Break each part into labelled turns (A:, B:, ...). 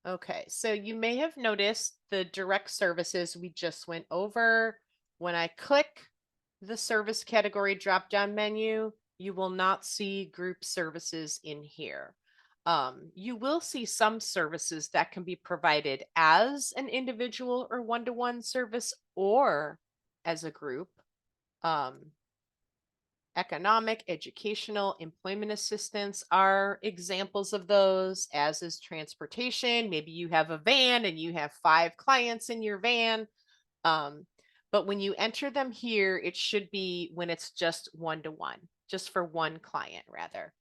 A: Okay, so you may have noticed the direct services we just went over. When I click the service category drop-down menu, you will not see group services in here. You will see some services that can be provided as an individual or one-to-one service or as a group. Um, Economic, educational, employment assistance are examples of those, as is transportation. Maybe you have a van and you have 5 clients in your van. Um, but when you enter them here, it should be when it's just one-to-one, just for one client rather.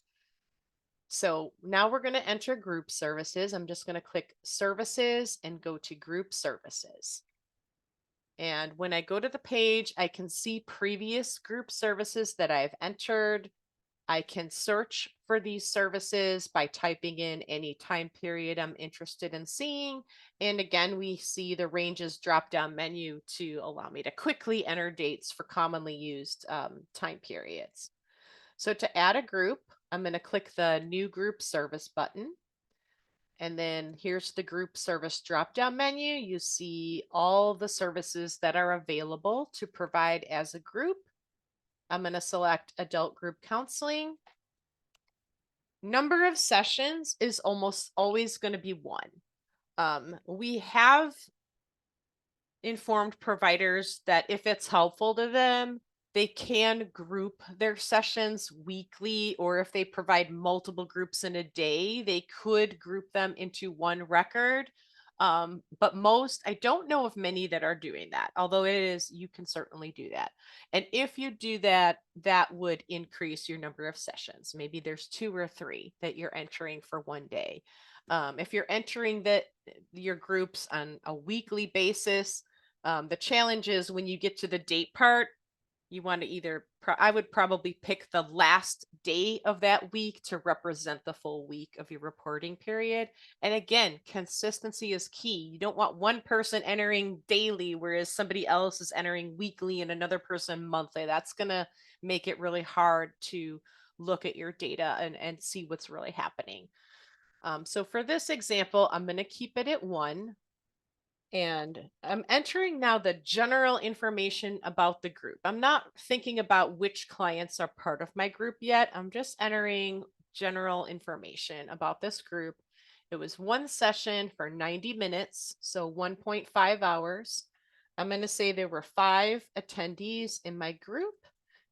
A: So now we're going to enter group services. I'm just going to click services and go to group services. And when I go to the page, I can see previous group services that I've entered. I can search for these services by typing in any time period I'm interested in seeing. And again, we see the ranges drop down menu to allow me to quickly enter dates for commonly used time periods. So to add a group, I'm going to click the new group service button. And then here's the group service drop down menu. You see all the services that are available to provide as a group. I'm going to select adult group counseling. Number of sessions is almost always going to be one. We have informed providers that if it's helpful to them, they can group their sessions weekly, or if they provide multiple groups in a day, they could group them into one record. But most, I don't know of many that are doing that, although it is, you can certainly do that. And if you do that, that would increase your number of sessions. Maybe there's 2 or 3 that you're entering for one day. If you're entering your groups on a weekly basis, the challenge is when you get to the date part, you want to either, I would probably pick the last day of that week to represent the full week of your reporting period. And again, consistency is key. You don't want one person entering daily, whereas somebody else is entering weekly and another person monthly. That's going to make it really hard to look at your data and see what's really happening. So for this example, I'm going to keep it at 1. And I'm entering now the general information about the group. I'm not thinking about which clients are part of my group yet. I'm just entering general information about this group. It was one session for 90 minutes, so 1.5 hours. I'm going to say there were 5 attendees in my group,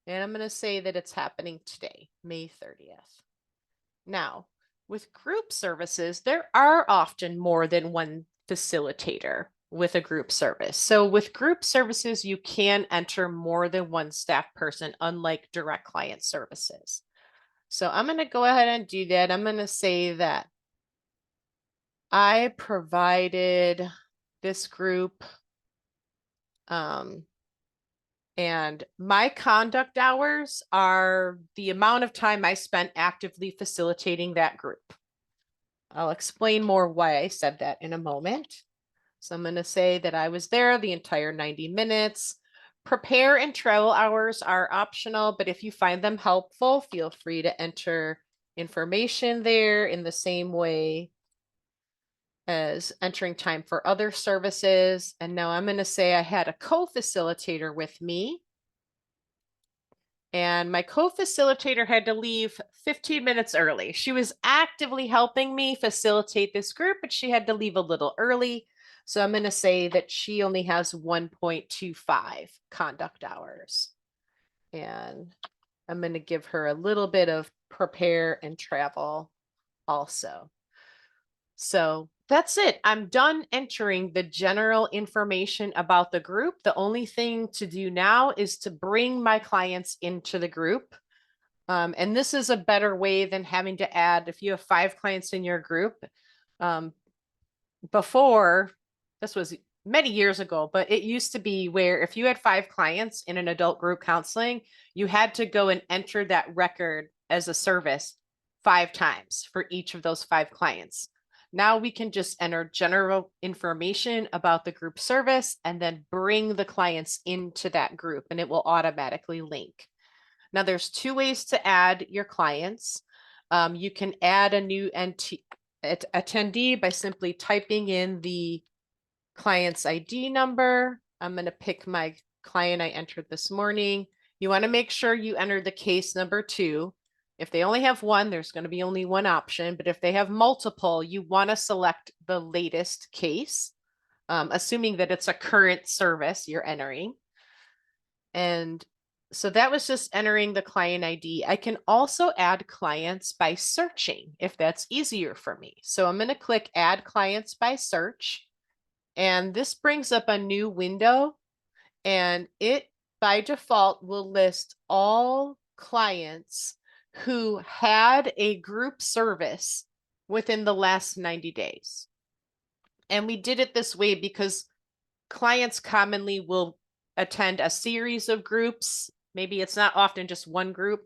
A: and I'm going to say that it's happening today, May 30th. Now, with group services, there are often more than one facilitator with a group service. So with group services, you can enter more than one staff person, unlike direct client services. So I'm going to go ahead and do that. I'm going to say that I provided this group and my conduct hours are the amount of time I spent actively facilitating that group. I'll explain more why I said that in a moment. So I'm going to say that I was there the entire 90 minutes. Prepare and travel hours are optional, but if you find them helpful, feel free to enter information there in the same way as entering time for other services. And now I'm going to say I had a co-facilitator with me. And my co-facilitator had to leave 15 minutes early. She was actively helping me facilitate this group, but she had to leave a little early. So I'm going to say that she only has 1.25 conduct hours. And I'm going to give her a little bit of prepare and travel also. So that's it. I'm done entering the general information about the group. The only thing to do now is to bring my clients into the group. And this is a better way than having to add, if you have 5 clients in your group. Before, this was many years ago, but it used to be where if you had 5 clients in an adult group counseling, you had to go and enter that record as a service 5 times for each of those 5 clients. Now we can just enter general information about the group service and then bring the clients into that group, and it will automatically link. Now there's 2 ways to add your clients. You can add a new attendee by simply typing in the client's ID number. I'm going to pick my client I entered this morning. You want to make sure you enter the case number 2. If they only have one, there's going to be only one option. But if they have multiple, you want to select the latest case, assuming that it's a current service you're entering. And so that was just entering the client ID. I can also add clients by searching if that's easier for me. So I'm going to click Add Clients by Search. And this brings up a new window, and it by default will list all clients who had a group service within the last 90 days. And we did it this way because clients commonly will attend a series of groups. Maybe it's not often just one group.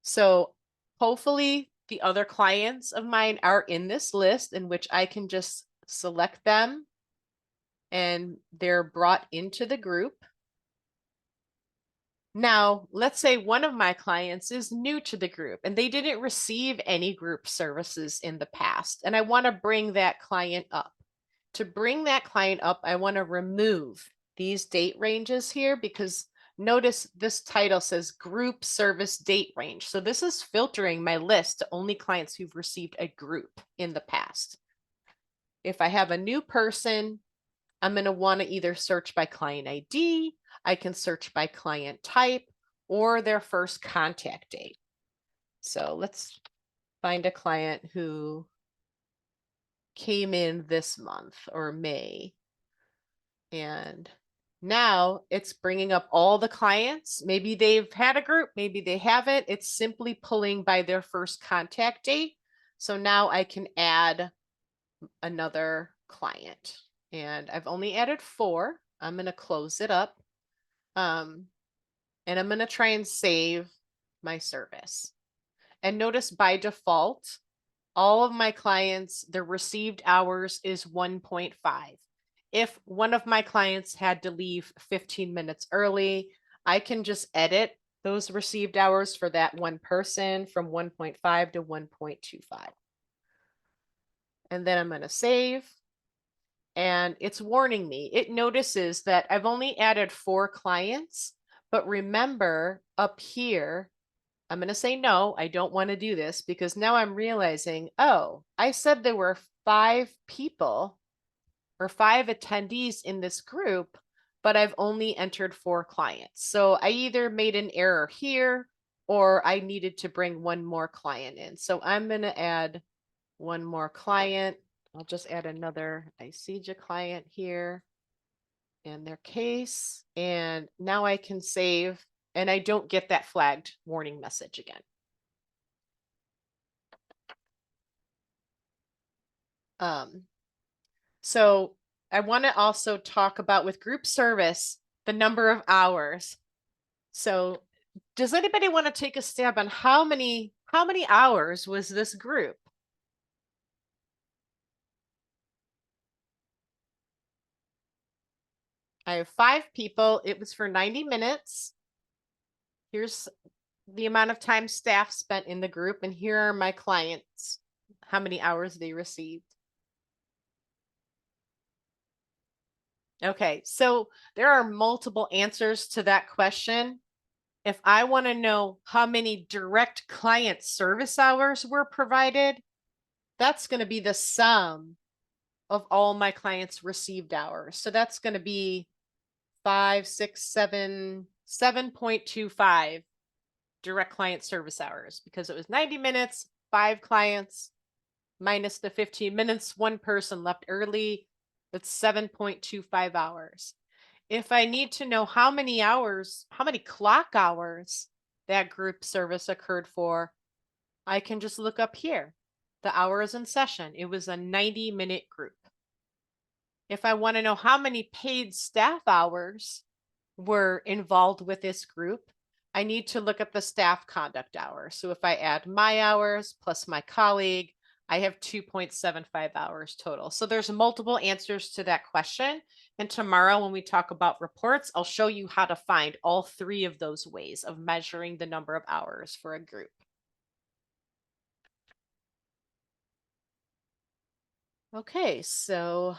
A: So hopefully the other clients of mine are in this list, in which I can just select them and they're brought into the group. Now, let's say one of my clients is new to the group and they didn't receive any group services in the past, and I want to bring that client up. To bring that client up, I want to remove these date ranges here, because notice this title says group service date range. So this is filtering my list to only clients who've received a group in the past. If I have a new person, I'm going to want to either search by client ID, I can search by client type, or their first contact date. So let's find a client who came in this month or May. And now it's bringing up all the clients. Maybe they've had a group, maybe they haven't. It's simply pulling by their first contact date. So now I can add another client. And I've only added 4. I'm going to close it up. And I'm going to try and save my service. And notice by default, all of my clients, their received hours is 1.5. If one of my clients had to leave 15 minutes early, I can just edit those received hours for that one person from 1.5 to 1.25. And then I'm going to save. And it's warning me. It notices that I've only added 4 clients, but remember up here, I'm going to say no, I don't want to do this, because now I'm realizing, oh, I said there were 5 people or 5 attendees in this group, but I've only entered 4 clients. So I either made an error here or I needed to bring one more client in. So I'm going to add one more client. I'll just add another ICEJA client here and their case. And now I can save, and I don't get that flagged warning message again. So I want to also talk about, with group service, the number of hours. So does anybody want to take a stab on how many hours was this group? I have 5 people. It was for 90 minutes. Here's the amount of time staff spent in the group, and here are my clients, how many hours they received. Okay, so there are multiple answers to that question. If I want to know how many direct client service hours were provided, that's going to be the sum of all my clients' received hours. So that's going to be 5, 6, 7, 7.25 direct client service hours, because it was 90 minutes, 5 clients, minus the 15 minutes, 1 person left early. That's 7.25 hours. If I need to know how many hours, how many clock hours that group service occurred for, I can just look up here, the hours in session. It was a 90-minute group. If I want to know how many paid staff hours were involved with this group, I need to look at the staff conduct hours. So if I add my hours plus my colleague, I have 2.75 hours total. So there's multiple answers to that question. And tomorrow when we talk about reports, I'll show you how to find all 3 of those ways of measuring the number of hours for a group. Okay, so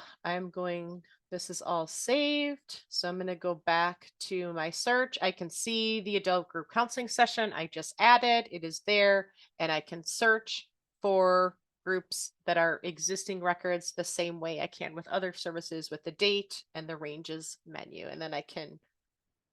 A: this is all saved. So I'm going to go back to my search. I can see the adult group counseling session I just added. It is there, and I can search for groups that are existing records the same way I can with other services with the date and the ranges menu. And then I can,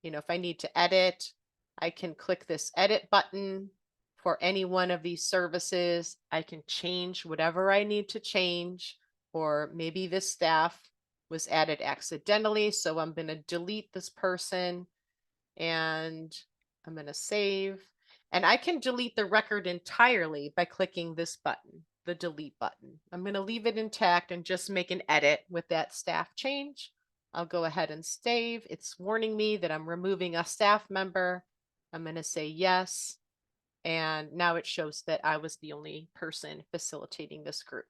A: if I need to edit, I can click this edit button for any one of these services. I can change whatever I need to change, or maybe this staff was added accidentally. So I'm going to delete this person and I'm going to save. And I can delete the record entirely by clicking this button, the delete button. I'm going to leave it intact and just make an edit with that staff change. I'll go ahead and save. It's warning me that I'm removing a staff member. I'm going to say yes. And now it shows that I was the only person facilitating this group.